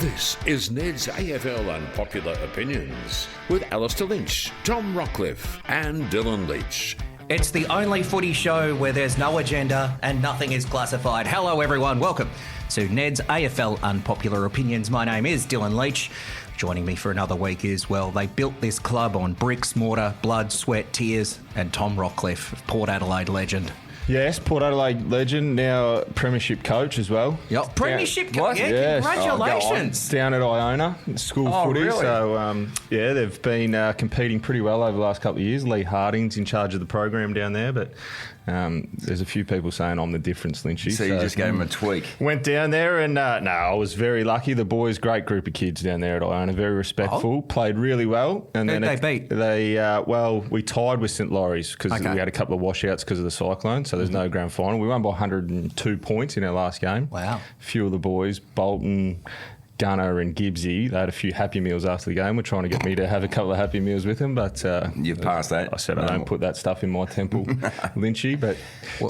This is Neds AFL Unpopular Opinions with Alastair Lynch, Tom Rockliff and Dylan Leach. It's the only footy show where there's no agenda and nothing is classified. Hello everyone, welcome to Neds AFL Unpopular Opinions. My name is Dylan Leach. Joining me for another week is, well, they built this club on bricks, mortar, blood, sweat, tears, and Tom Rockliff, Port Adelaide legend. Yes, Port Adelaide legend, now premiership coach as well. Yep, premiership coach, yeah, yes. congratulations. Down at Iona, school footy. Really? So, they've been competing pretty well over the last couple of years. Lee Harding's in charge of the program down there, but there's a few people saying I'm the difference, Lynchy. So you just gave him a tweak. Went down there and, I was very lucky. The boys, great group of kids down there at Iona, very respectful, played really well. And Who'd then they beat? We tied with St Laurie's because we had a couple of washouts because of the cyclone, so there's no grand final. We won by 102 points in our last game. Wow. A few of the boys, Bolton, Gunner and Gibbsy, they had a few happy meals after the game. We're trying to get me to have a couple of happy meals with them, but you've passed that. I said I don't put that stuff in my temple, Lynchy. But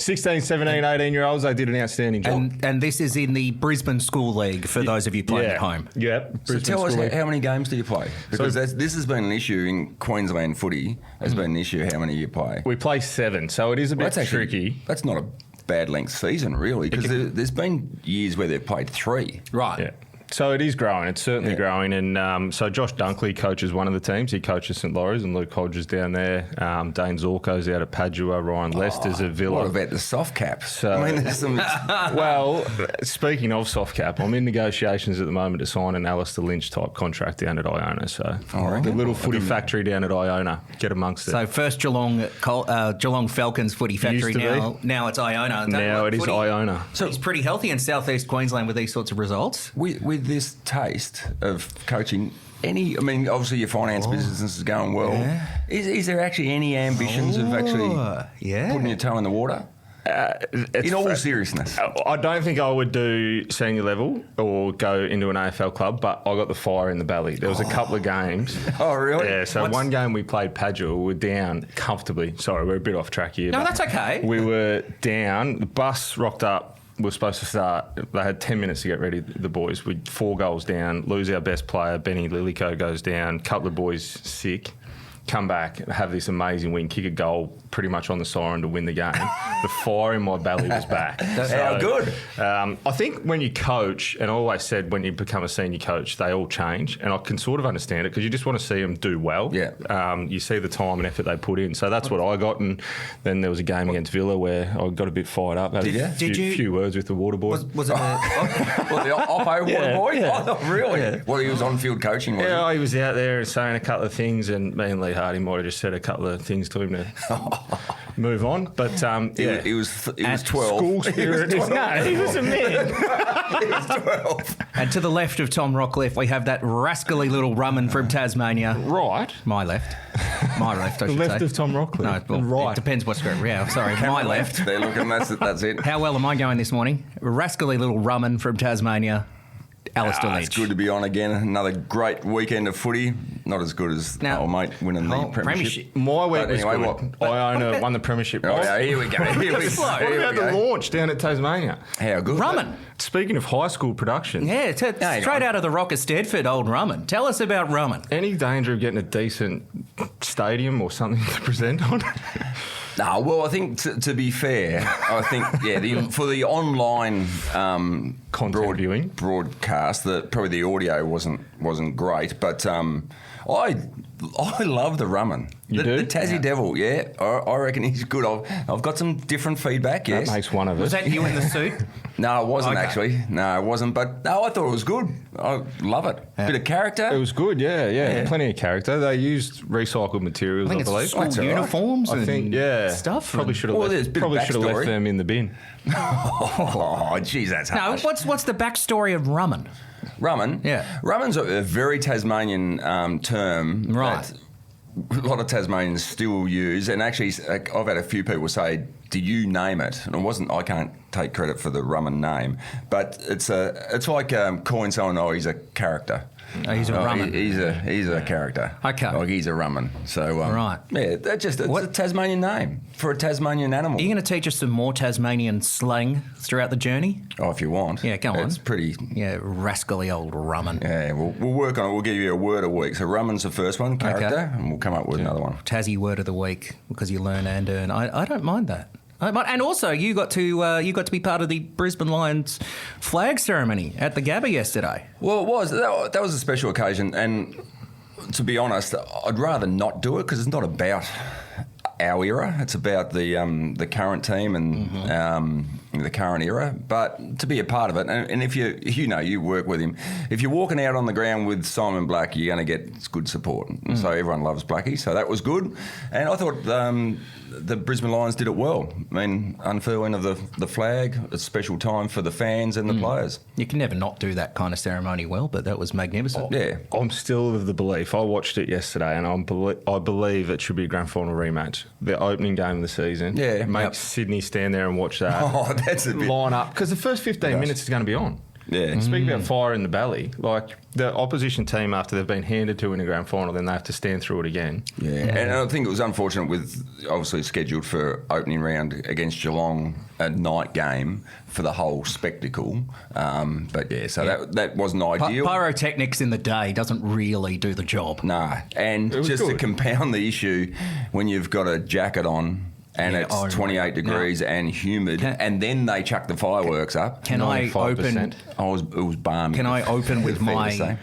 16, 17, 18-year-olds, they did an outstanding job. And this is in the Brisbane School League for those of you playing at home. Yeah. So tell us how many games do you play? Because this has been an issue in Queensland footy. Has been an issue how many you play. We play 7, so it is a bit tricky. That's not a bad length season, really, because there's been years where they've played 3. Right. Yeah. So it is growing. It's certainly growing. And so Josh Dunkley coaches one of the teams. He coaches St Laurie's and Luke Hodges down there. Dane Zorko's out at Padua. Ryan Lester's at Villa. What about the soft cap? So, I mean, there's some... Well, speaking of soft cap, I'm in negotiations at the moment to sign an Alastair Lynch type contract down at Iona. So the little footy factory down at Iona. Get amongst it. So first Geelong Falcons footy factory, now it's Iona. Now it is Iona. So he's pretty healthy in southeast Queensland with these sorts of results. With this taste of coaching, obviously your finance business is going well. Yeah. Is there actually any ambitions of actually putting your toe in the water? In all seriousness. I don't think I would do senior level or go into an AFL club, but I got the fire in the belly. There was a couple of games. Oh, really? Yeah, so one game we played Padua, we were down comfortably. Sorry, we're a bit off track here. No, that's okay. We were down. The bus rocked up. We were supposed to start. They had 10 minutes to get ready, the boys. We'd 4 goals down, lose our best player. Benny Lillico goes down, couple of boys sick. Come back, have this amazing win, kick a goal pretty much on the siren to win the game. The fire in my belly was back. How good. I think when you coach, and I always said when you become a senior coach, they all change. And I can sort of understand it because you just want to see them do well. Yeah. You see the time and effort they put in. So that's what I got. And then there was a game against Villa where I got a bit fired up. Had a few words with the water boy. Was it the Oppo water boy? Yeah. Oh, really? Yeah. Well, he was on-field coaching, wasn't he? He was out there saying a couple of things, and me and Lee Hardy might have just said a couple of things to him to move on. But he was 12. School spirit. He was a man. He was 12. And to the left of Tom Rockliff, we have that rascally little Rum'un from Tasmania. Right. My left, I should say. The left of Tom Rockliff. No, well, right. It depends what's going. Yeah, sorry, my left. They're looking. That's it. How well am I going this morning? Rascally little Rum'un from Tasmania. Alastair Lynch. It's good to be on again. Another great weekend of footy. Not as good as our mate winning the premiership. My week was good. Iona won the premiership. Oh, yeah, here we go. What about the launch down at Tasmania? How good. Rum'un. Speaking of high school production. Yeah, straight out of the Rock of Stedford, old Rum'un. Tell us about Rum'un. Any danger of getting a decent stadium or something to present on? No, well, I think to be fair, I think for the online content viewing broadcast, probably the audio wasn't great, but I love the Rum'un. You do? The Tassie Devil, yeah. I reckon he's good. I've got some different feedback, yes. That makes one of us. Was that you in the suit? No, it wasn't actually. No, it wasn't. But no, I thought it was good. I love it. Yeah. Bit of character. It was good, yeah. Plenty of character. They used regecycled materials, I believe. School uniforms and stuff. Probably should have left them in the bin. Oh, geez, that's harsh. No, what's the backstory of Rum'un? Rum'un? Yeah. Rum'un's a very Tasmanian term. Right. A lot of Tasmanians still use, and actually I've had a few people say, "Did you name it?" And I can't take credit for the Rum'un name, but it's like calling someone, he's a character. Oh, he's a Rum'un. He's a character. Okay. Like he's a Rum'un. So right. Yeah, it's a Tasmanian name for a Tasmanian animal. Are you going to teach us some more Tasmanian slang throughout the journey? Oh, if you want. Yeah, go on. It's pretty. Yeah, rascally old Rum'un. Yeah, we'll work on it. We'll give you a word a week. So Rum'un's the first one, character, and we'll come up with another one. Tassie word of the week, because you learn and earn. I don't mind that. And also, you got to be part of the Brisbane Lions flag ceremony at the Gabba yesterday. Well, it was. That was a special occasion, and to be honest, I'd rather not do it because it's not about our era. It's about the current team and the current era. But to be a part of it, and if you work with him, if you're walking out on the ground with Simon Black, you're going to get good support. And so everyone loves Blackie, so that was good. And I thought the Brisbane Lions did it well. I mean, unfurling of the flag, a special time for the fans and the players. You can never not do that kind of ceremony well, but that was magnificent. Yeah. I'm still of the belief. I watched it yesterday, and I believe it should be a grand final rematch. The opening game of the season. Yeah. Make Sydney stand there and watch that. Oh, that's a bit. Line up because the first 15 minutes is going to be on. Yeah. Speaking about fire in the belly, like the opposition team, after they've been handed to in a grand final, then they have to stand through it again. Yeah, and I think it was unfortunate with obviously scheduled for opening round against Geelong, a night game for the whole spectacle. But yeah, so that wasn't ideal. Pyrotechnics in the day doesn't really do the job. No, and just to compound the issue, when you've got a jacket on. And it's 28 degrees and humid, and then they chuck the fireworks up. Can I open? It was balmy. Can I open with my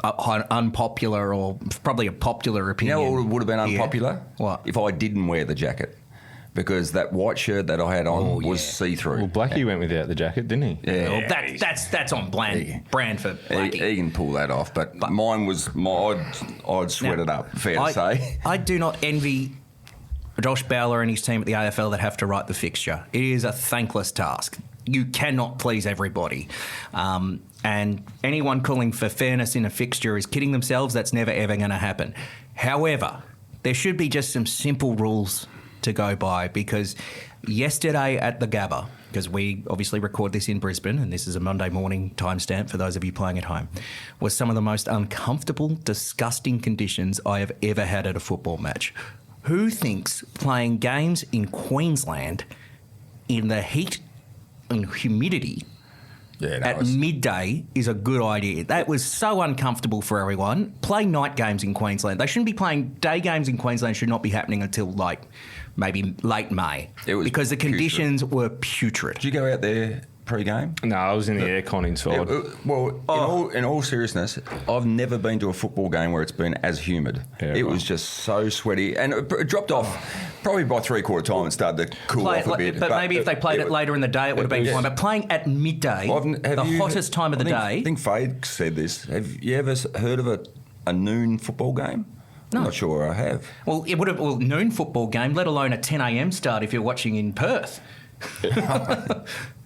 unpopular or probably a popular opinion? You know what would have been unpopular? Yeah. What? If I didn't wear the jacket. Because that white shirt that I had on was see-through. Well, Blackie went without the jacket, didn't he? Yeah. Well, that's on brand for Blackie. He can pull that off, but mine was I'd sweat it up. Fair to say. I do not envy Josh Bowler and his team at the AFL that have to write the fixture. It is a thankless task. You cannot please everybody. And anyone calling for fairness in a fixture is kidding themselves. That's never, ever going to happen. However, there should be just some simple rules to go by, because yesterday at the Gabba, because we obviously record this in Brisbane, and this is a Monday morning timestamp for those of you playing at home, was some of the most uncomfortable, disgusting conditions I have ever had at a football match. Who thinks playing games in Queensland in the heat and humidity at midday is a good idea? That was so uncomfortable for everyone. Play night games in Queensland. They shouldn't be playing day games in Queensland. Should not be happening until maybe late May, because the conditions were putrid. Did you go out there pre-game? No, I was in the aircon inside. In all seriousness, I've never been to a football game where it's been as humid. Yeah, it was just so sweaty, and it dropped off probably by three-quarter time. It started to cool off a bit. But maybe if they played it later in the day, it would have been fine. But playing at midday, the hottest time of the day. I think Fade said this. Have you ever heard of a noon football game? No. I'm not sure I have. Well, it would have noon football game, let alone a 10 a.m. start if you're watching in Perth.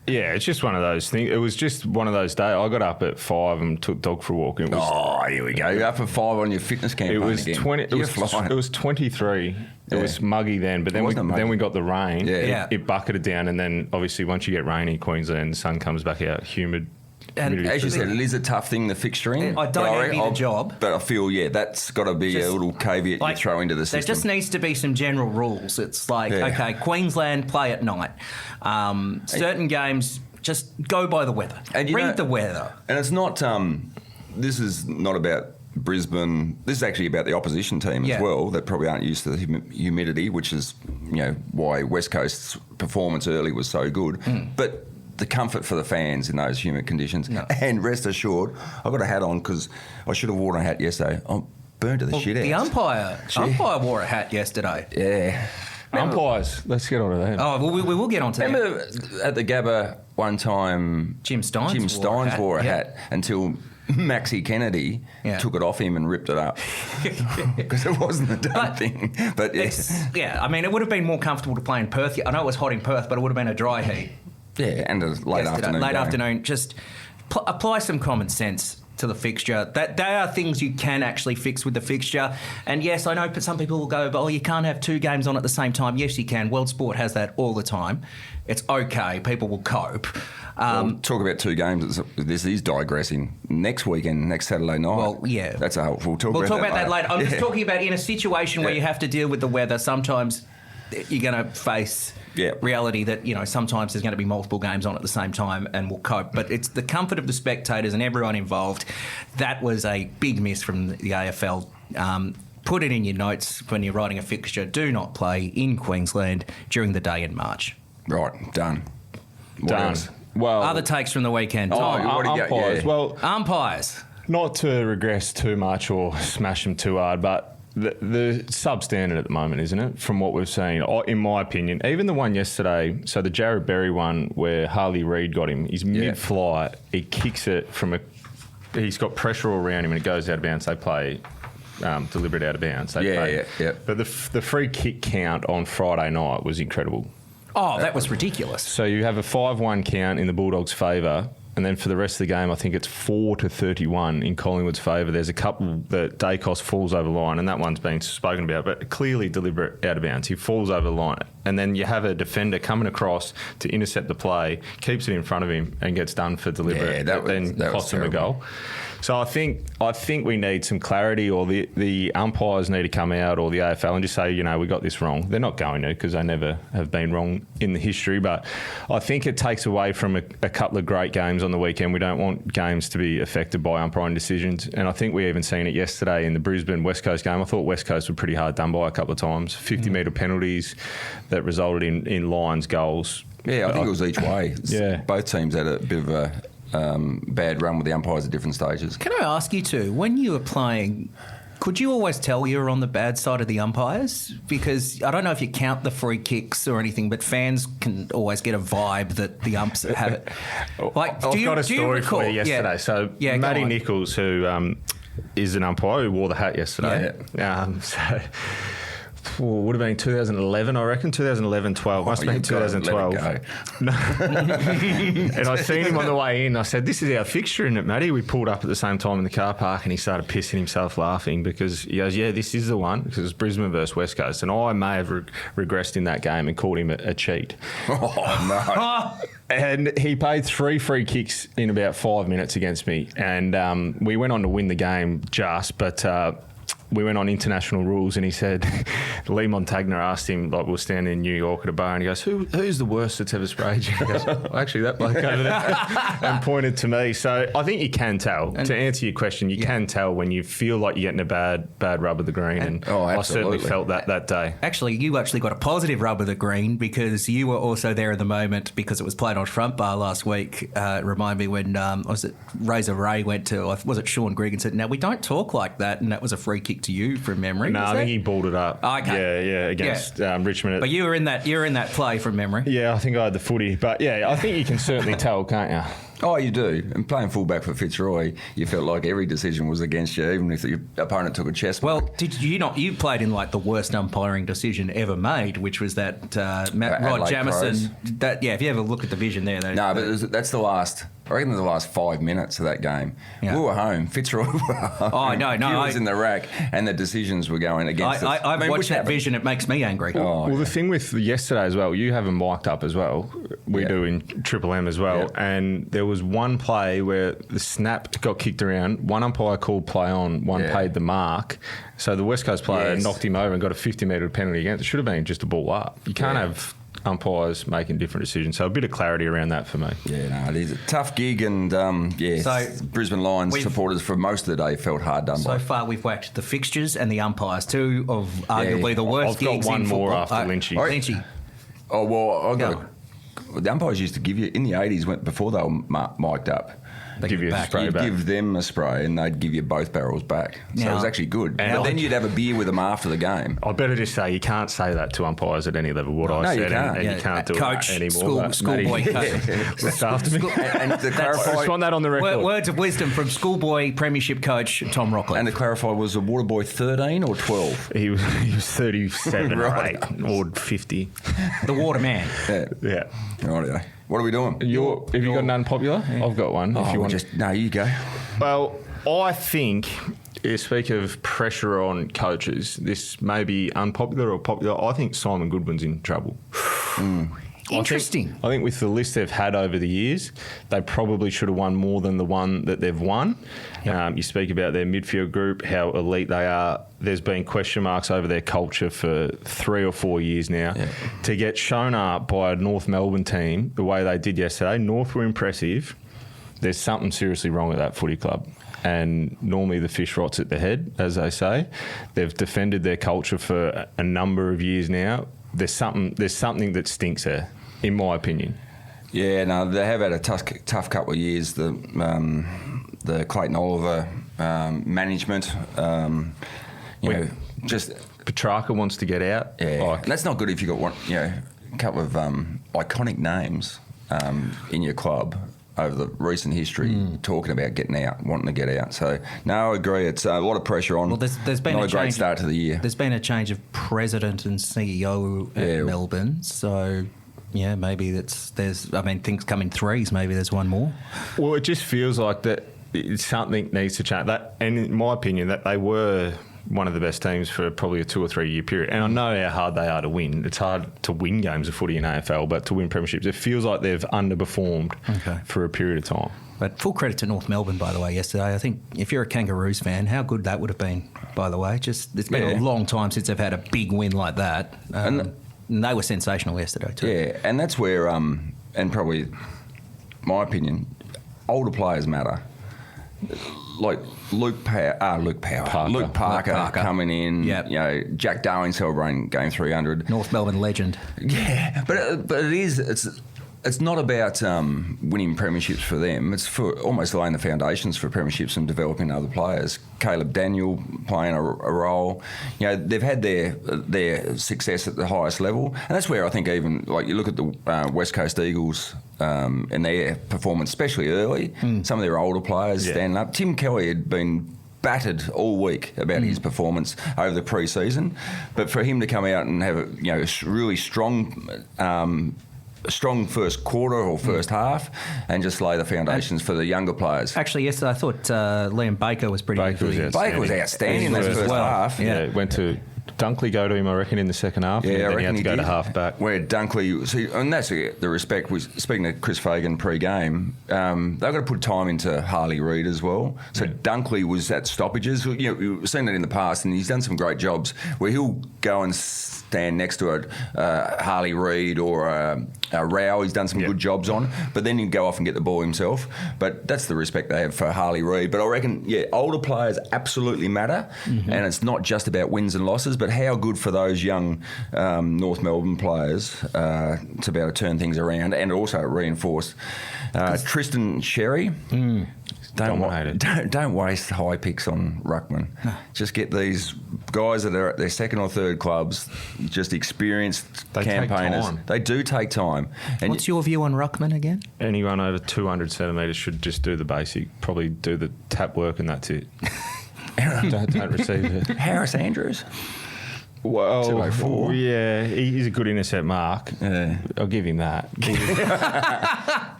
Yeah, it's just one of those things. It was just one of those days. I got up at 5 and took dog for a walk. It was, here we go. You're up at 5 on your fitness campaign. It was again. 20. It was 23. It was muggy then, but then we got the rain. Yeah. It bucketed down, and then obviously once you get rain in Queensland, the sun comes back out, humid. And as you said, it is a tough thing, the fixturing. I don't envy the job. But I feel, that's got to be a little caveat you throw into the system. There just needs to be some general rules. It's like, okay, Queensland, play at night. Certain games, just go by the weather. Read the weather. And it's not, this is not about Brisbane. This is actually about the opposition team as well, that probably aren't used to the humidity, which is, why West Coast's performance early was so good. But the comfort for the fans in those humid conditions. No. And rest assured, I've got a hat on because I should have worn a hat yesterday. I'm burned to the shit out. The umpire wore a hat yesterday. Yeah. Umpires, let's get on to that. Oh, well, we will get on to that. Remember at the Gabba one time, Jim Steins wore a hat until Maxie Kennedy took it off him and ripped it up because it wasn't a done thing. But I mean, it would have been more comfortable to play in Perth. I know it was hot in Perth, but it would have been a dry heat. Yeah, and a late afternoon. Just apply some common sense. to the fixture. That they are things you can actually fix with the fixture. And yes, I know some people will go, "Oh, you can't have 2 games on at the same time." Yes, you can. World Sport has that all the time. It's okay. People will cope. Talk about 2 games. This is digressing. Next weekend, next Saturday night. Well, yeah. That's a helpful. We'll talk about that later. I'm just talking about in a situation where you have to deal with the weather. Sometimes you're going to face reality that, sometimes there's going to be multiple games on at the same time and we'll cope. But it's the comfort of the spectators and everyone involved. That was a big miss from the AFL. Put it in your notes when you're writing a fixture. Do not play in Queensland during the day in March. Right, done. What Done. else? Well, Other takes from the weekend. what do you got? umpires. Yeah. Well, Umpires. not to regress too much or smash them too hard, but the substandard at the moment, isn't it? From what we've seen, in my opinion, even the one yesterday. So the Jared Berry one where Harley Reid got him, he's mid-flight, he kicks it he's got pressure all around him and it goes out of bounds. They play deliberate out of bounds. Yeah. But the free kick count on Friday night was incredible. Oh, that was ridiculous. So you have a 5-1 count in the Bulldogs' favour, and then for the rest of the game, I think it's 4-31 in Collingwood's favour. There's a couple that Dacos falls over the line, and that one's been spoken about, but clearly deliberate out of bounds. He falls over the line, and then you have a defender coming across to intercept the play, keeps it in front of him, and gets done for deliberate. That costs him a goal. So I think we need some clarity, or the umpires need to come out, or the AFL, and just say, we got this wrong. They're not going to, because they never have been wrong in the history. But I think it takes away from a couple of great games on the weekend. We don't want games to be affected by umpiring decisions. And I think we even seen it yesterday in the Brisbane West Coast game. I thought West Coast were pretty hard done by a couple of times. 50-metre penalties that resulted in Lions goals. Yeah, I think it was each way. Yeah. Both teams had a bit of a bad run with the umpires at different stages. Can I ask you too, when you were playing, could you always tell you were on the bad side of the umpires? Because I don't know if you count the free kicks or anything, but fans can always get a vibe that the umps have it. I've got a story for you yesterday. So Matty Nichols, who is an umpire who wore the hat yesterday. Yeah. Would have been 2011, I reckon. 2011-12. Must have been 2012. And I seen him on the way in. I said, "This is our fixture, isn't it, Matty?" We pulled up at the same time in the car park, and he started pissing himself laughing because he goes, "Yeah, this is the one," because it's Brisbane versus West Coast. And I may have regressed in that game and called him a cheat. Oh, no. And he paid 3 free kicks in about 5 minutes against me. And we went on to win the game but we went on international rules, and he said, Lee Montagna asked him, we were standing in New York at a bar, and he goes, who's the worst that's ever sprayed you? He goes, actually, that bloke over there, and pointed to me. So I think you can tell. To answer your question, you can tell when you feel like you're getting a bad rub of the green, and I certainly felt that day. Actually, you got a positive rub of the green because you were also there at the moment because it was played on front bar last week. Remind me when, was it Razor Ray went to, was it Sean Grigg and said, "Now, we don't talk like that," and that was a free kick to you from memory. No, I think he balled it up. Oh, okay. Yeah, against Richmond. But you were in that play from memory. Yeah, I think I had the footy. But yeah, I think you can certainly tell, can't you? Oh, you do. And playing fullback for Fitzroy, you felt like every decision was against you, even if your opponent took a chest mark. Well, did you not? You played in the worst umpiring decision ever made, which was that Rod Jamison. If you ever look at the vision there. That's the last. I reckon the last 5 minutes of that game. Yeah. We were home. Fitzroy were home. Oh, no. He was in the rack, and the decisions were going against us. I've watched that vision. It makes me angry. The thing with yesterday as well, you have them mic'd up as well. We do in Triple M as well. Yeah. And there was one play where the snap got kicked around. One umpire called play on, one paid the mark. So the West Coast player knocked him over and got a 50-metre penalty against. It should have been just a ball up. You can't have umpires making different decisions. So a bit of clarity around that for me. Yeah, no, it is a tough gig, and so Brisbane Lions supporters for most of the day felt hard done by. So far we've whacked the fixtures and the umpires, two of arguably the worst gigs in football. I've got one more after Lynchy. Lynchy. Oh, well, the umpires used to give you, in the 80s, before they were mic'd up, They'd give you a spray back. You'd give them a spray and they'd give you both barrels back. So it was actually good. But then you'd have a beer with them after the game. I better just say, you can't say that to umpires at any level, what I said. And you can't do coach, it anymore. Schoolboy coach. Looked after me. And to clarify, I just want that on the record. Words of wisdom from schoolboy premiership coach Tom Rockliff. And to clarify, was the Waterboy 13 or 12? He was 37 or 8 or 50. The Waterman. Yeah. Right, what are we doing? Have you got an unpopular? I've got one. If you want. No, you go. Well, I think, speak of pressure on coaches, this may be unpopular or popular. I think Simon Goodwin's in trouble. Interesting. I think with the list they've had over the years, they probably should have won more than the one that they've won. Yep. You speak about their midfield group, how elite they are. There's been question marks over their culture for 3 or 4 years now. Yep. To get shown up by a North Melbourne team the way they did yesterday, North were impressive. There's something seriously wrong with that footy club. And normally the fish rots at the head, as they say. They've defended their culture for a number of years now. There's something that stinks there, in my opinion. Yeah, no, they have had a tough couple of years. The Clayton Oliver management, just Petrarca wants to get out. Yeah, and that's not good if you've got a couple of iconic names in your club over the recent history talking about getting out, wanting to get out. So, no, I agree. It's a lot of pressure on. Well, there's been not a great start to the year. There's been a change of president and CEO at Melbourne. So, yeah, maybe things come in threes. Maybe there's one more. Well, it just feels like that something needs to change. And in my opinion, that they were one of the best teams for probably a 2 or 3 year period. And I know how hard they are to win. It's hard to win games of footy in AFL, but to win premierships, it feels like they've underperformed for a period of time. But full credit to North Melbourne, by the way, yesterday. I think if you're a Kangaroos fan, how good that would have been, by the way. It's been a long time since they've had a big win like that. And they were sensational yesterday too. Yeah, and that's where, and probably my opinion, older players matter. Like Luke Parker coming in. Yep. Jack Darling celebrating game 300. North Melbourne legend. Yeah, but it's not about winning premierships for them. It's for almost laying the foundations for premierships and developing other players. Caleb Daniel playing a role. They've had their success at the highest level, and that's where I think even you look at the West Coast Eagles. And their performance, especially early, some of their older players standing up. Tim Kelly had been battered all week about his performance over the pre-season, but for him to come out and have a really strong first quarter or first half and just lay the foundations for the younger players. Actually, yesterday I thought Liam Baker was pretty good. Baker was outstanding in that first half. Yeah, went to Dunkley go to him, I reckon, in the second half. Yeah, and I then reckon he had to go did. to half back. Where Dunkley, and that's the respect. Speaking to Chris Fagan pre-game, they've got to put time into Harley Reid as well. So Dunkley was at stoppages. We've seen that in the past, and he's done some great jobs where he'll go and stand next to a Harley Reid or a Rao. He's done some good jobs on, but then he'd go off and get the ball himself. But that's the respect they have for Harley Reid. But I reckon, older players absolutely matter, and it's not just about wins and losses, but how good for those young North Melbourne players to be able to turn things around and also reinforce. Tristan Sherry. Don't waste high picks on Ruckman. No. Just get these guys that are at their second or third clubs, just experienced campaigners. They do take time. And what's your view on Ruckman again? Anyone over 200 centimetres should just do the basic, probably do the tap work and that's it. don't receive it. Harris Andrews. Well, 204. Yeah, he's a good intercept mark. Yeah. I'll give him that.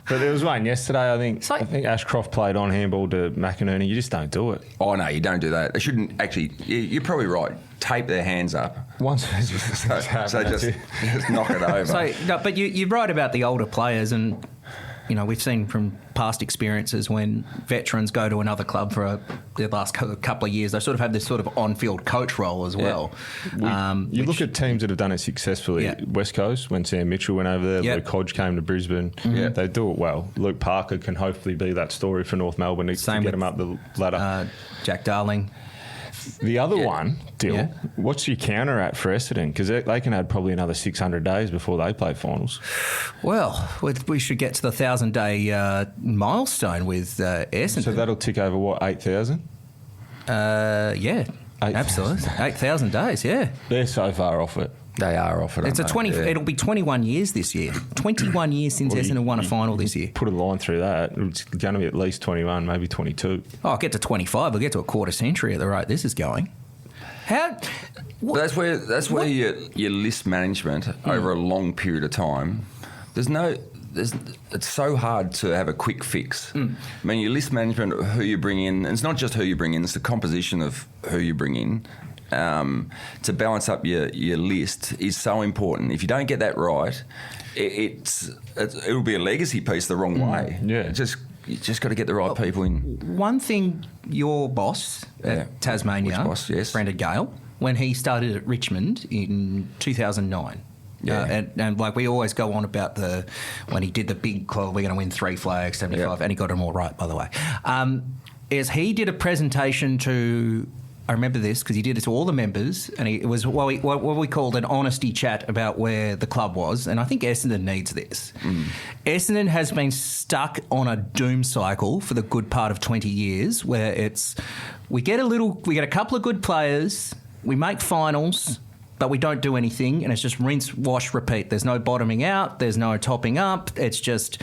But there was one yesterday, I think Ashcroft played on handball to McInerney. You just don't do it. Oh, no, you don't do that. They shouldn't actually. You're probably right. Tape their hands up. Once so just knock it over. But you're right about the older players, and we've seen from past experiences when veterans go to another club for the last couple of years, they sort of have this sort of on-field coach role as well. You look at teams that have done it successfully. Yeah. West Coast, when Sam Mitchell went over there, Luke Hodge came to Brisbane. Mm-hmm. They do it well. Luke Parker can hopefully be that story for North Melbourne to get him up the ladder. Jack Darling. The other one, Dill, what's your counter at for Essendon? Because they can add probably another 600 days before they play finals. Well, we should get to the 1,000-day milestone with Essendon. So that'll tick over, what, 8,000? Yeah, 8, absolutely. 8,000 days, yeah. They're so far off it. They are off it. It's It'll be 21 years this year. 21 years since Essendon won a final this year. Put a line through that. It's going to be at least 21, maybe 22. Oh, I'll get to 25. We'll get to a quarter century at the rate this is going. That's where your list management over a long period of time. There's it's so hard to have a quick fix. I mean, your list management, who you bring in, and it's not just who you bring in, it's the composition of who you bring in. To balance up your list is so important. If you don't get that right, it'll be a legacy piece the wrong way. Yeah. You just got to get the right people in. One thing your boss at Tasmania, Which boss? Yes. Brandon Gale, when he started at Richmond in 2009, and like we always go on about when he did the big call, we're going to win 3 flags, 75, and he got them all right, by the way, is he did a presentation to... I remember this because he did it to all the members, and it was what we called an honesty chat about where the club was. And I think Essendon needs this. Essendon has been stuck on a doom cycle for the good part of 20 years, where we get a couple of good players, we make finals, but we don't do anything, and it's just rinse, wash, repeat. There's no bottoming out, there's no topping up. It's just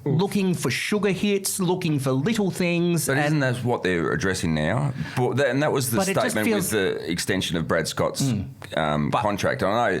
looking for sugar hits, looking for little things. But isn't that what they're addressing now? And that was the statement with the extension of Brad Scott's contract. I know.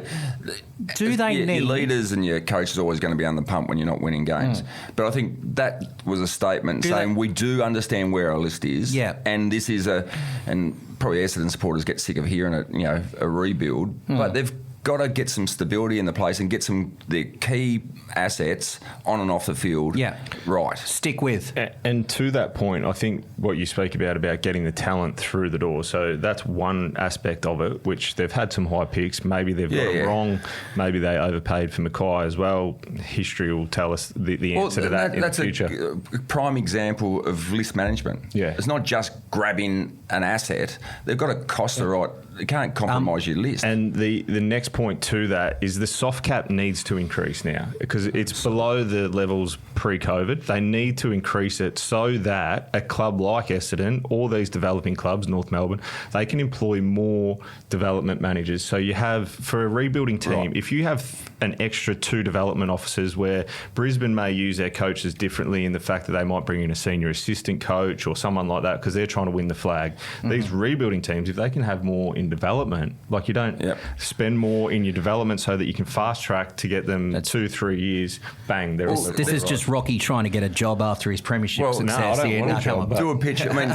Your leaders and your coach is always going to be on the pump when you're not winning games. But I think that was a statement saying we do understand where our list is. Yeah. And this is and probably Essendon supporters get sick of hearing a rebuild. But they've got to get some stability in the place and get the key assets on and off the field right. Stick with. And to that point, I think what you speak about getting the talent through the door, so that's one aspect of it, which they've had some high picks. Maybe they've got it wrong. Maybe they overpaid for Mackay as well. History will tell us the answer to that in the future. That's a prime example of list management. Yeah. It's not just grabbing an asset. They've got to cost the right... You can't compromise your list. And the next point to that is the soft cap needs to increase now because it's below the levels pre-COVID. They need to increase it so that a club like Essendon, all these developing clubs, North Melbourne, they can employ more development managers. So you have, for a rebuilding team, if you have an extra 2 development officers where Brisbane may use their coaches differently in the fact that they might bring in a senior assistant coach or someone like that because they're trying to win the flag. These rebuilding teams, if they can have more in development, like you don't spend more in your development so that you can fast track to get them 2-3 years, bang, they're all This is just Rocky trying to get a job after his premiership success. No, I don't want a job. Do a pitch. I mean,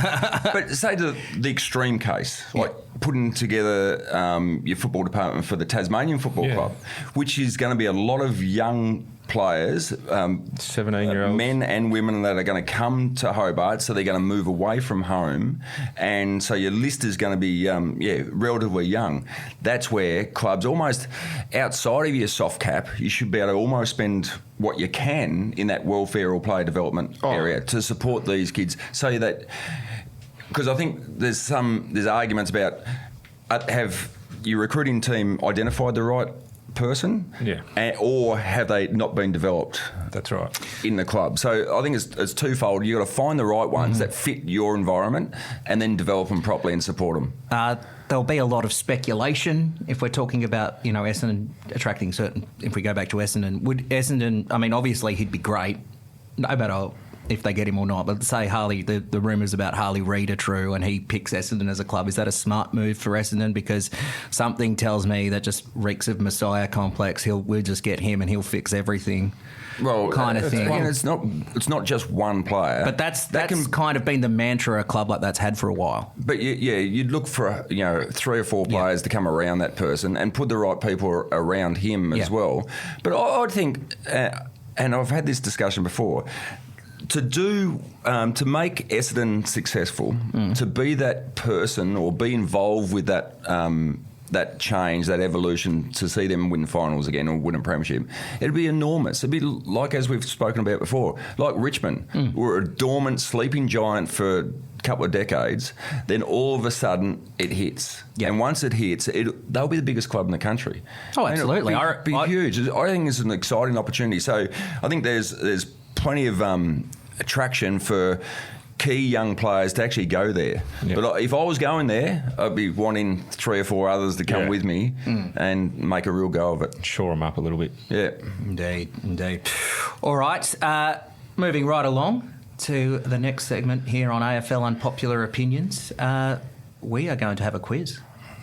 but say the extreme case, like putting together your football department for the Tasmanian Football Club, which is going to be a lot of young players, 17-year-olds, men and women that are going to come to Hobart, so they're going to move away from home, and so your list is going to be relatively young. That's where clubs, almost outside of your soft cap, you should be able to almost spend what you can in that welfare or player development area to support these kids, so that, because I think there's arguments about have your recruiting team identified the right person, or have they not been developed? That's right. In the club. So I think it's twofold. You've got to find the right ones that fit your environment and then develop them properly and support them. There'll be a lot of speculation if we're talking about, Essendon attracting certain... If we go back to Essendon, would Essendon... I mean, obviously he'd be great, no matter if they get him or not, but say Harley, the rumours about Harley Reid are true and he picks Essendon as a club. Is that a smart move for Essendon? Because something tells me that just reeks of Messiah complex. We'll just get him and he'll fix everything. Well, kind of thing. Again, it's not just one player. But that's kind of been the mantra a club like that's had for a while. But you'd look for 3 or 4 players to come around that person and put the right people around him as well. But I think, and I've had this discussion before, to make Essendon successful, to be that person or be involved with that change, that evolution, to see them win finals again or win a premiership, it'd be enormous. It'd be like, as we've spoken about before, like Richmond, were a dormant, sleeping giant for a couple of decades. Then all of a sudden it hits, and once it hits, they'll be the biggest club in the country. Oh, absolutely! It'll be huge. I think it's an exciting opportunity. So I think there's plenty of attraction for key young players to actually go there. But if I was going there, I'd be wanting 3 or 4 others to come with me and make a real go of it. Shore them up a little bit. Yeah. Indeed. All right, moving right along to the next segment here on AFL Unpopular Opinions. We are going to have a quiz.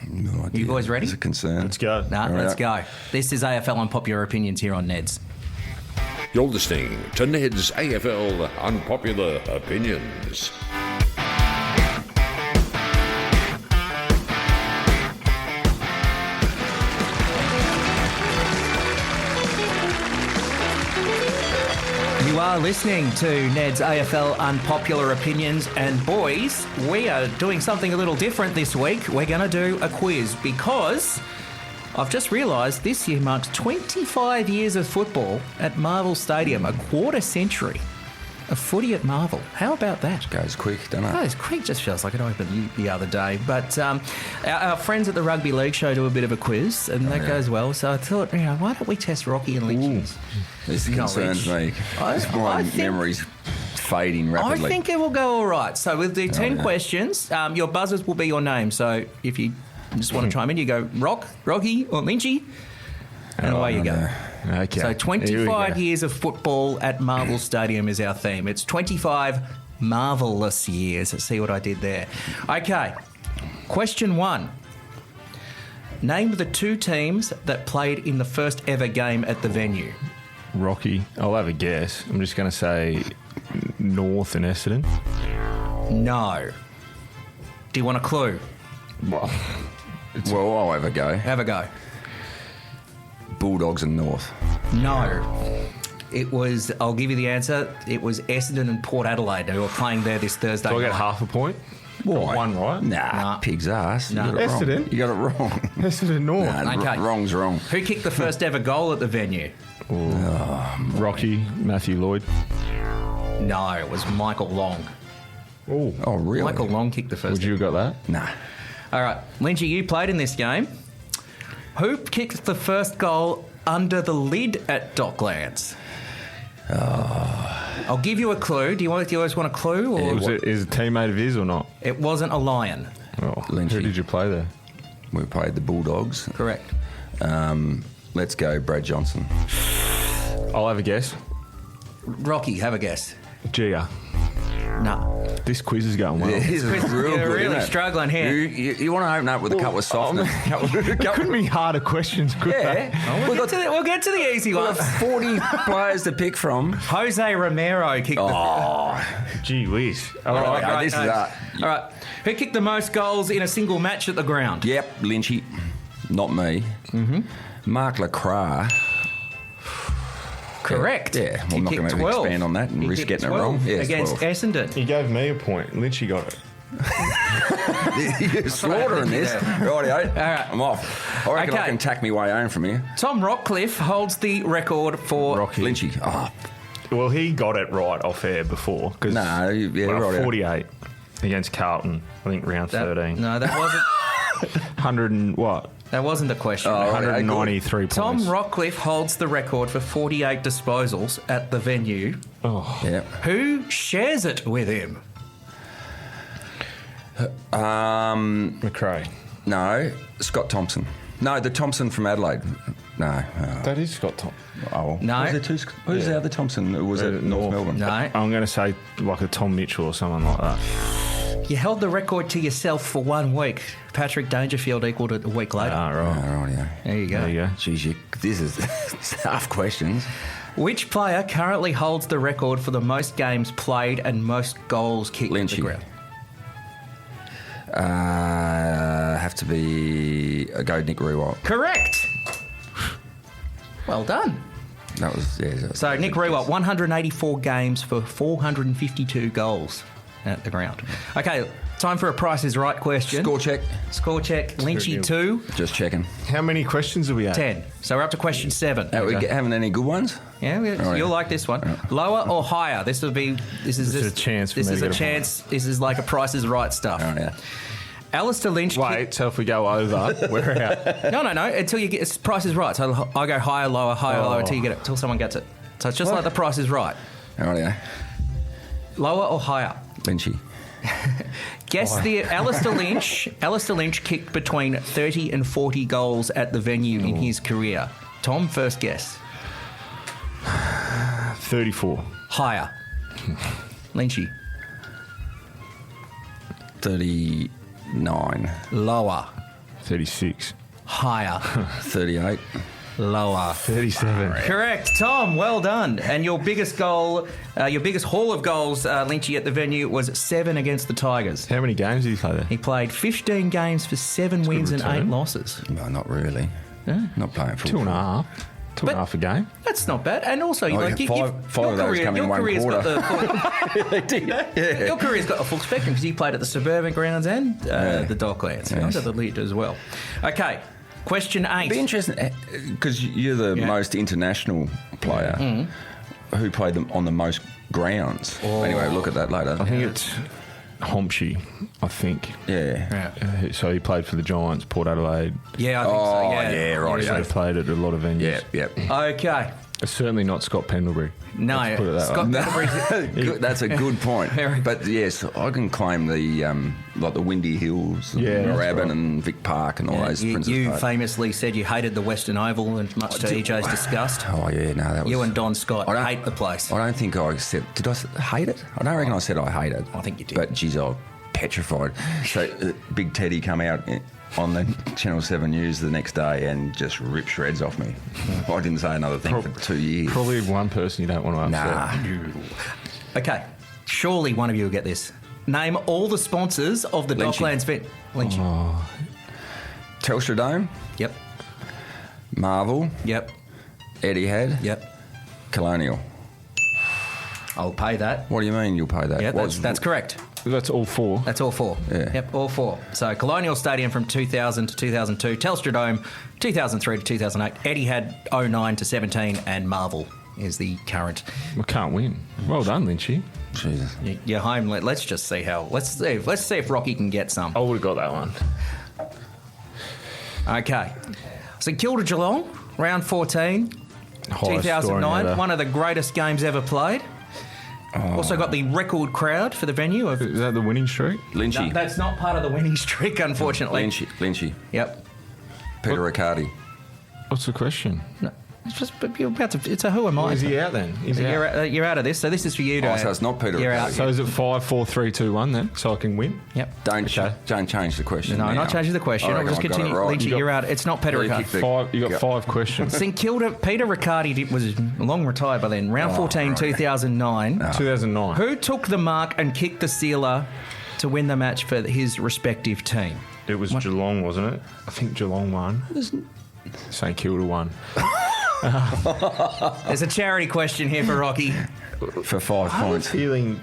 No idea. You boys ready? It's a concern. Let's go. Let's go. This is AFL Unpopular Opinions here on Neds. You're listening to Neds AFL Unpopular Opinions. You are listening to Ned's AFL Unpopular Opinions, and boys, we are doing something a little different this week. We're going to do a quiz because I've just realised this year marks 25 years of football at Marvel Stadium, a quarter century of footy at Marvel. How about that? Goes quick, doesn't it? Goes quick, just feels like it opened the other day. But our friends at the Rugby League show do a bit of a quiz, and that goes well. So I thought, why don't we test Rocky and Lynchy's This concerns me. My memory's fading rapidly. I think it will go all right. So we'll do 10 questions. Your buzzers will be your name. So if you just want to chime in, you go Rocky or Lynchy, and away you go. Okay. So 25 years of football at Marvel Stadium is our theme. It's 25 Marvel-ous years. Let's see what I did there. Okay. Question 1. Name the 2 teams that played in the first ever game at the venue. Rocky. I'll have a guess. I'm just going to say North and Essendon. No. Do you want a clue? Well, I'll have a go. Have a go. Bulldogs and North. No. It was, I'll give you the answer, it was Essendon and Port Adelaide who were playing there this Thursday Do I night. get half a point? Why? One, right? Nah, pig's ass. Nah. You got it wrong. Essendon? You got it wrong. Essendon North. Nah, Okay. Wrong's wrong. Who kicked the first ever goal at the venue? Rocky, Matthew Lloyd. No, it was Michael Long. Oh, really? Michael Long kicked the first. Would you have got that? Nah. All right, Lynchy, you played in this game. Who kicked the first goal under the lid at Docklands? I'll give you a clue. Do you always want a clue? Or Is it a teammate of his or not? It wasn't a Lion. Oh, Lynchy. who did you play there? We played the Bulldogs. Correct. Let's go Brad Johnson. I'll have a guess. Rocky, have a guess. Gia. No. This quiz is going well. This is real You're good, really isn't it? struggling here. You want to open up with a couple of softness. Couldn't be harder questions, could they? Yeah. We'll get to the easy We've one. got 40 players to pick from. Jose Romero kicked Gee whiz. All All right. right, this is that. All right. Who kicked the most goals in a single match at the ground? Yep, Lynchy. Not me. Mm-hmm. Mark Lacroix. Correct. Yeah, well, He I'm not kicked going to 12. expand on that and He risk kicked getting it 12 wrong. Yeah, against 12. Essendon. He gave me a point. Lynchy got it. You're slaughtering this. Rightio. right. I'm off. I reckon I Okay. can tack me way home from here. Tom Rockliff holds the record for Rocky. Lynchy. Oh, Well, he got it right off air before. Cause No, yeah, right. 48 against Carlton, I think round that. 13. No, that wasn't. 100 and what? That wasn't the question. Oh, 193 points. Tom Rockliff holds the record for 48 disposals at the venue. Yeah. Who shares it with him? McRae. No, Scott Thompson. No, the Thompson from Adelaide. No. That is Scott Tom. Oh. No. Was there two, who's the other Thompson? Was it North Melbourne? No. I'm going to say like a Tom Mitchell or someone like that. You held the record to yourself for 1 week. Patrick Dangerfield equalled it a week later. Ah, Oh, right. right, yeah. There you go. There you go. Jeez, this is tough questions. Which player currently holds the record for the most games played and most goals kicked at the Lynchy. ground? Have to be go Nick Rewalt. Correct. Well done. That was So Nick Rewalt, 184 games for 452 goals at the ground. Okay, time for a Price is Right question. Score check. Score check. Lynchy 2, Just checking. How many questions have we had? 10. So we're up to question 7. Are we having any good ones? Yeah, you'll like this one. Lower or higher? This is a chance for This me is to a get a chance. This is like a Price is Right stuff. Oh, yeah. Alastair Lynch. Wait, so if we go over, we're out. No. Until you get Price is Right. So I go higher, lower, until you get it. Until someone gets it. So it's just like the Price is Right. Oh, yeah. Lower or higher? Lynchy. Guess the Alastair Lynch. Alastair Lynch kicked between 30 and 40 goals at the venue in his career. Tom, first guess. 34. Higher. Lynchy. 39. Lower. 36. Higher. 38. Lower. 37. Correct, Tom. Well done. And your biggest goal, your biggest haul of goals, Lynchy, at the venue was 7 against the Tigers. How many games did he play there? He played 15 games for 7 wins and 8 losses. No, not really. Not playing full. 2.5. 2.5 a game. That's not bad. And also, five of those come in one quarter. They did. Yeah. Your career's got a full spectrum because you played at the suburban grounds and the Docklands. Yes. Under the lid as well. Okay. Question 8. It'd be interesting because you're the most international player who played them on the most grounds. Anyway, look at that later. I think it's Homshi, I think. Yeah. So he played for the Giants, Port Adelaide. Yeah, I think so. Yeah, right. So he played at a lot of venues. Yep. Okay. Certainly not Scott Pendlebury. No, Let's put it that Scott way. Pendlebury. That's a good point. But yes, I can claim the like the Windy Hills, Moorabbin and Vic Park and all those. You famously said you hated the Western Oval, and much to EJ's disgust. Oh yeah, no, that was you and Don Scott hate the place. I don't think I said. Did I hate it? I don't reckon I said I hate it. I think you did. But geez, I was petrified. So Big Teddy come out on the Channel 7 News the next day and just ripped shreds off me. I didn't say another thing for 2 years. Probably one person you don't want to upset. Nah. Okay, surely one of you will get this. Name all the sponsors of the Lynchy. Docklands event. Lynchy. Telstra Dome, Yep. Marvel, Yep. Etihad, Yep. Colonial. I'll pay that. What do you mean you'll pay that? Yeah, that's correct. That's all 4. That's all 4. Yeah. Yep, all 4. So Colonial Stadium from 2000 to 2002, Telstra Dome 2003 to 2008, Etihad 09 to 17, and Marvel is the current. We can't win. Well done, Lynchy. Jesus. You're home. Let's just see how. Let's see if Rocky can get some. I would have got that one. Okay. St Kilda Geelong, round 14, Highest 2009. scoring One of the greatest games ever played. Also got the record crowd for the venue of. Is that the winning streak? Lynchy. No, that's not part of the winning streak, unfortunately. Lynchy. Yep. Peter Riccardi. What's the question? No, it's just you're about to. It's a who am I? Is he out then? Is he out? You're out of this. So this is for you to. So it's not Peter You're Riccardi. out. So is it 5, 4, 3, 2, 1 then? So I can win? Yep. Don't change the question. No, now. not changing the question. I'll just continue. Lynchy, you're out. It's not Peter Riccardi. You got 5 questions. St Kilda, Peter Riccardi was long retired by then. Round 14, 2009. 2009. Who took the mark and kicked the sealer to win the match for his respective team? It was Geelong, wasn't it? I think Geelong won. St Kilda won. There's a charity question here for Rocky. For 5 I points. was feeling...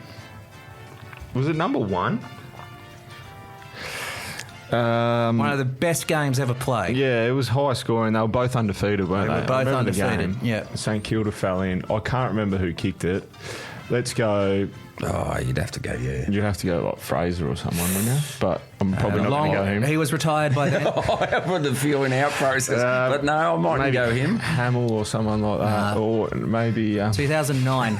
Was it number 1? One of the best games ever played. Yeah, it was high scoring. They were both undefeated, weren't they? They were both I remember the undefeated, game. yeah. St Kilda fell in. I can't remember who kicked it. Let's go... Oh, you'd have to go, yeah. You'd have to go like Fraser or someone, wouldn't you? But I'm probably not going to go him. He was retired by then. I have the feeling out process. But no, I might maybe go him. Hamill or someone like that. Or maybe... 2009.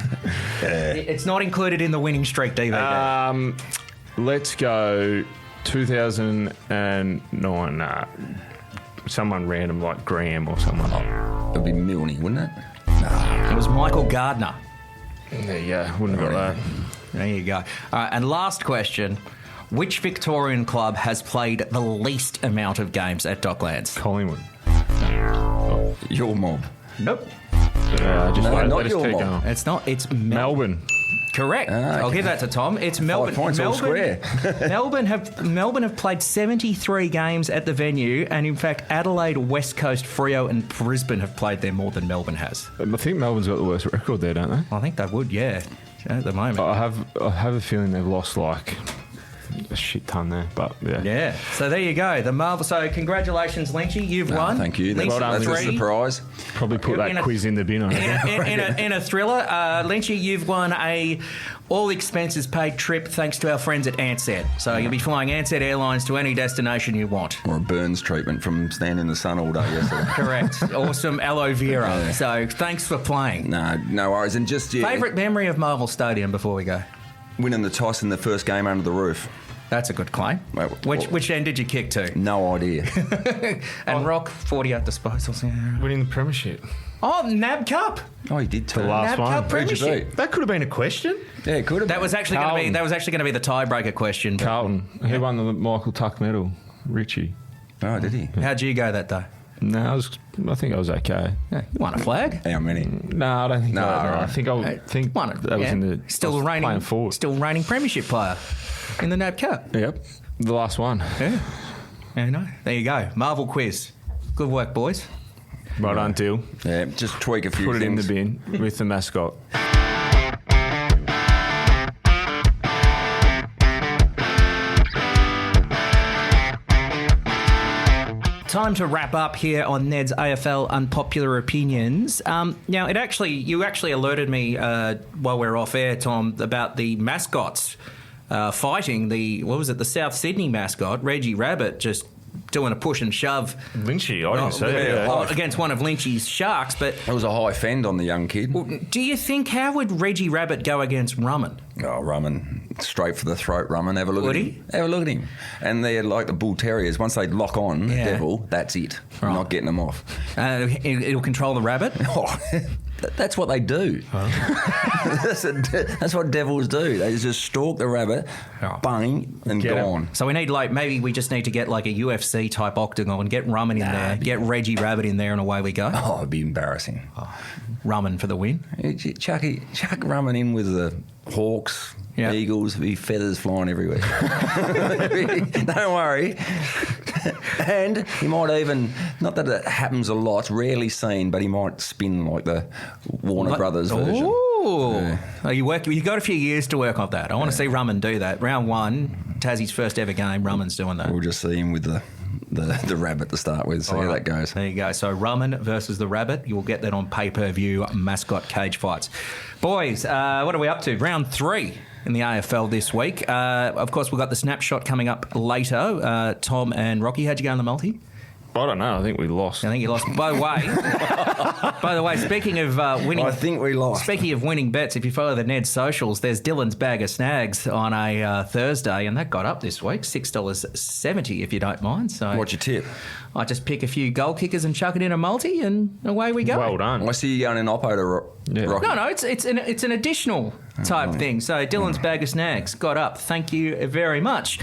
It's not included in the winning streak DVD. Let's go 2009. Someone random like Graham or someone. It'd be Milne, wouldn't it? It was Michael Gardner. There you go. Wouldn't have got that. There you go. All right, and last question. Which Victorian club has played the least amount of games at Docklands? Collingwood. Your mob. Nope. Just not let us your keep mob. going. It's not. It's Melbourne. Correct. I'll give that to Tom. It's Melbourne. 5 points all square. Melbourne have played 73 games at the venue, and in fact, Adelaide, West Coast, Freo, and Brisbane have played there more than Melbourne has. I think Melbourne's got the worst record there, don't they? I think they would, yeah, at the moment. I have a feeling they've lost like a shit ton there, but yeah. Yeah. So there you go. The Marvel. So congratulations, Lynchy. You've won. Thank you. Lynchy, That's a surprise. Probably put that quiz in the bin. In a thriller, Lynchy, you've won a all expenses paid trip thanks to our friends at Ansett. So you'll be flying Ansett Airlines to any destination you want. Or a burns treatment from standing in the sun all day yesterday. Correct. Awesome aloe vera. Yeah. So thanks for playing. No worries. And just Favourite memory of Marvel Stadium before we go? winning the toss in the first game under the roof. That's a good claim. Which end did you kick to? No idea. And Rock, 48 disposals. Yeah. Winning the premiership. Oh, NAB Cup. Oh, he did too. The last NAB one. Cup Who'd you premiership. beat? That could have been a question. Yeah, it could have. That was actually going to be the tiebreaker question. But Carlton. Who won the Michael Tuck medal? Richie. Oh, did he? how'd you go that day? No, I think I was okay. Yeah, you won a flag. How many? No, I don't think. No, I think Won it. that was in the still I was playing forward. still reigning premiership player in the NAB Cup. Yep, the last one. Yeah. Yeah, no. There you go. Marvel quiz. Good work, boys. Right on, Dill. Yeah, just tweak a few Put it in things. the bin with the mascot. Time to wrap up here on Ned's AFL Unpopular Opinions. Now, you actually alerted me while we were off air, Tom, about the mascots fighting the South Sydney mascot, Reggie Rabbit, just doing a push and shove. Lynchy, I didn't say it. Against one of Lynchy's Sharks, but It was a high fend on the young kid. do you think, how would Reggie Rabbit go against Rum'un? Oh, Rummin. Straight for the throat, Rummin. Have a look Would at he? him. Have a look at him. And they're like the bull terriers. Once they lock on the Yeah. devil, that's it. You're Right. not getting them off. It'll control the rabbit? Oh, that's what they do. That's what devils do. They just stalk the rabbit, Oh. bang, and Get him. gone. So we need, maybe we just need to get like a UFC type octagon, get Rum'un in there, get Reggie Rabbit in there, and away we go. Oh, it'd be embarrassing. Rum'un for the win. Chuck Rummin in with the Hawks, Yeah. Eagles, be feathers flying everywhere. Don't worry. And he might even, not that it happens a lot, rarely seen, but he might spin like the Warner Brothers version. Ooh. Oh, you got a few years to work on that. I want to see Rum'un do that. Round one, Tassie's first ever game, Rum'un's doing that. We'll just see him with the rabbit to start with, see how that goes. There you go. So Rum'un versus the rabbit. You will get that on pay-per-view mascot cage fights. Boys, what are we up to? Round 3 in the AFL this week. Of course, we've got the snapshot coming up later. Tom and Rocky, how'd you go in the multi? I don't know. I think we lost. I think you lost. By the way, speaking of winning, I think we lost. Speaking of winning bets, if you follow the Ned socials, there's Dylan's bag of snags on a Thursday, and that got up this week, $6.70 if you don't mind. So What's your tip? I just pick a few goal kickers and chuck it in a multi, and away we go. Well done. I see you going in Oppo to Rocky. No, it's an additional type thing. So Dylan's bag of snags got up. Thank you very much.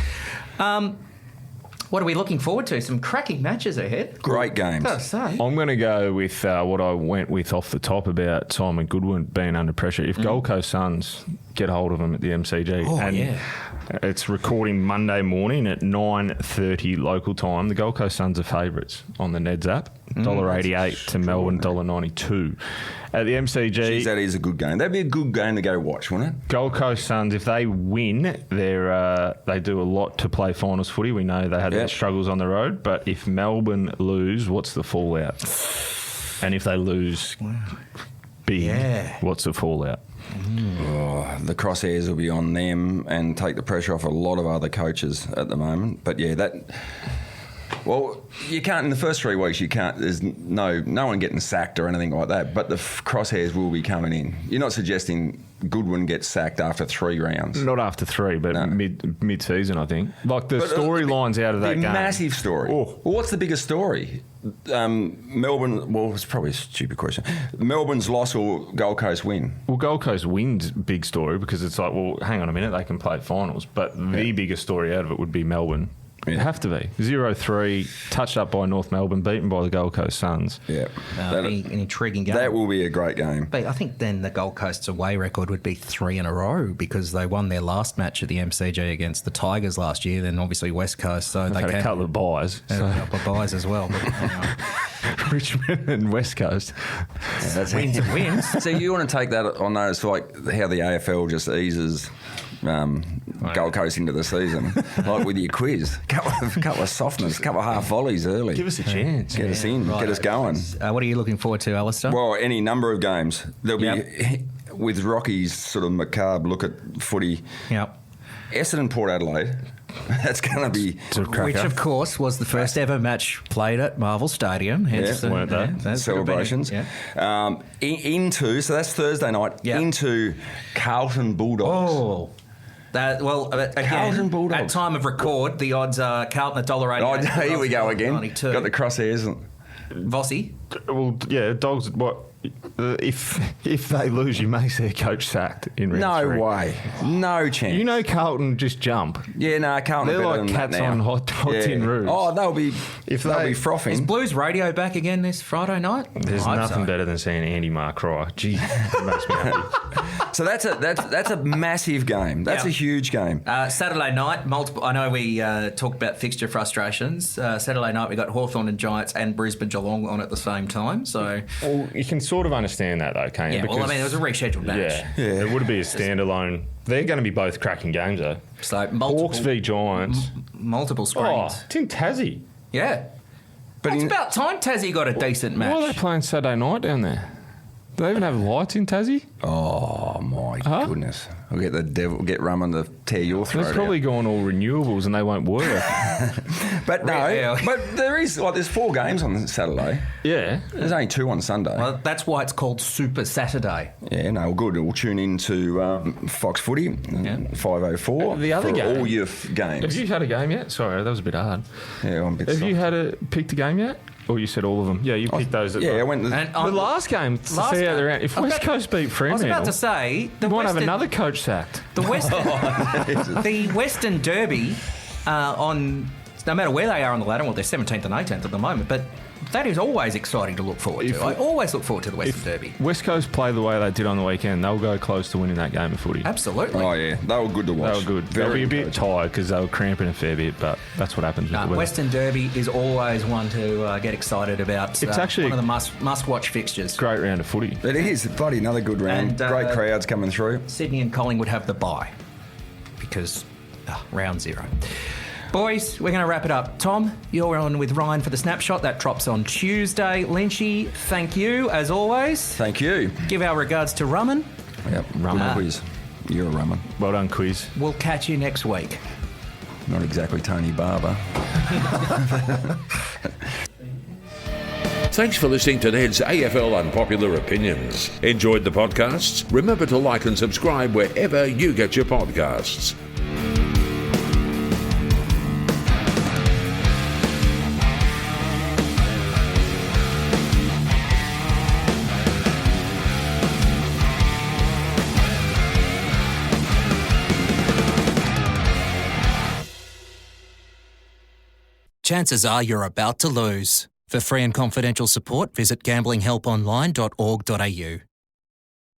What are we looking forward to? Some cracking matches ahead. Great games. Gotta say. I'm going to go with what I went with off the top about Simon Goodwin being under pressure. If Gold Coast Suns get hold of him at the MCG, it's recording Monday morning at 9:30 local time. The Gold Coast Suns are favourites on the Neds app. $1.88 to Melbourne, $1.92. At the MCG... Jeez, that is a good game. That'd be a good game to go watch, wouldn't it? Gold Coast Suns, if they win, they do a lot to play finals footy. We know they had their struggles on the road, but if Melbourne lose, what's the fallout? And if they lose big, what's the fallout? Oh, the crosshairs will be on them and take the pressure off a lot of other coaches at the moment. But yeah, well, you can't, in the first 3 weeks, you can't, there's no one getting sacked or anything like that, but the crosshairs will be coming in. You're not suggesting Goodwin gets sacked after 3 rounds? Not after 3, but mid-season, I think. Like the storylines out of that game. Massive story. Oh. Well, what's the biggest story? Melbourne, well, it's probably a stupid question. Melbourne's loss or Gold Coast win? Well, Gold Coast wins big story because it's like, well, hang on a minute, they can play finals. But the biggest story out of it would be Melbourne. It'd have to be. 0-3, touched up by North Melbourne, beaten by the Gold Coast Suns. Yeah. An intriguing game. That will be a great game. But I think then the Gold Coast's away record would be 3 in a row because they won their last match at the MCG against the Tigers last year, then obviously West Coast. So They've they had can a couple of buys. have a couple of buys as well. But, Richmond and West Coast. That's wins and wins. So you want to take that on notice, like how the AFL just eases Gold Coast into the season, like with your quiz. Couple of softness, couple of half volleys early. Give us a chance. Get us in, get us going. What are you looking forward to, Alastair? Well, any number of games. There'll be, with Rocky's sort of macabre look at footy, Yep. Essendon Port Adelaide. That's going to be Which, of course, was the first ever match played at Marvel Stadium. Hence weren't they? that's celebrations. Into, so that's Thursday night, into Carlton Bulldogs. Oh. Again, Carlton Bulldogs. at time of record, the odds are Carlton $1.88. Oh, here we go again. $1.92. Got the crosshairs. Vossi. Well, yeah, dogs. What if they lose? You may see a coach sacked in round 3. No way. No chance. You know Carlton just jump. Yeah, no, Carlton They're are better like than cats that now. on hot tin roofs. Oh, they'll be Is frothing. Blues Radio back again this Friday night? There's I hope nothing so. better than seeing Andy Marr cry. Gee, it makes me happy. So that's a massive game. That's Yeah. a huge game. Saturday night, multiple. I know we talked about fixture frustrations. Saturday night, we got Hawthorn and Giants and Brisbane Geelong on at the same time. So, Well, you can sort of understand that though, can't you? yeah, well, I mean, it was a rescheduled match. Yeah, it would be a standalone. They're going to be both cracking games though. So, multiple, Hawks v Giants. multiple Oh, screens. it's in Tassie. Yeah. But It's in- about time Tassie got a decent Why are they match. playing Saturday night down there? Do they even have lights in Tassie? Oh my goodness! I'll get the devil, get Rum'un to tear your throat. They've probably gone all renewables and they won't work. out. But no, Yeah. but there's 4 games on Saturday. Yeah. There's only 2 on Sunday. Well, that's why it's called Super Saturday. Yeah, no, good. We'll tune into Fox Footy, 5:04 The other for game. all your Have games. you had a game yet? Sorry, that was a bit hard. Yeah, I'm a bit Have you soft. picked a game yet? Or you said all of them? Yeah, you picked those. Yeah, I went. And The last game to Last see how game. they're at. If I've West got- Coast beat I was Fremantle, about to say the you might have Western, another coach sacked. the Western, the Western Derby on no matter where they are on the ladder. Well, they're 17th and 18th at the moment, but that is always exciting to look forward to. I always look forward to the Western Derby. West Coast play the way they did on the weekend, they'll go close to winning that game of footy. Absolutely. Oh yeah, they were good to watch. They were good. They'll be a bit tired because they were cramping a fair bit, but that's what happens with the weather. Western Derby is always one to get excited about. It's actually one of the must-watch fixtures. Great round of footy. It is bloody another good round. And, Great crowds coming through. Sydney and Collingwood have the bye because round 0. Boys, we're going to wrap it up. Tom, you're on with Ryan for the snapshot. That drops on Tuesday. Lynchy, thank you, as always. Thank you. Give our regards to Rum'un. Yep, Rum'un quiz. You're a Rum'un. Well done, quiz. We'll catch you next week. Not exactly Tony Barber. Thanks for listening to Neds AFL Unpopular Opinions. Enjoyed the podcasts? Remember to like and subscribe wherever you get your podcasts. Chances are you're about to lose. For free and confidential support, visit gamblinghelponline.org.au.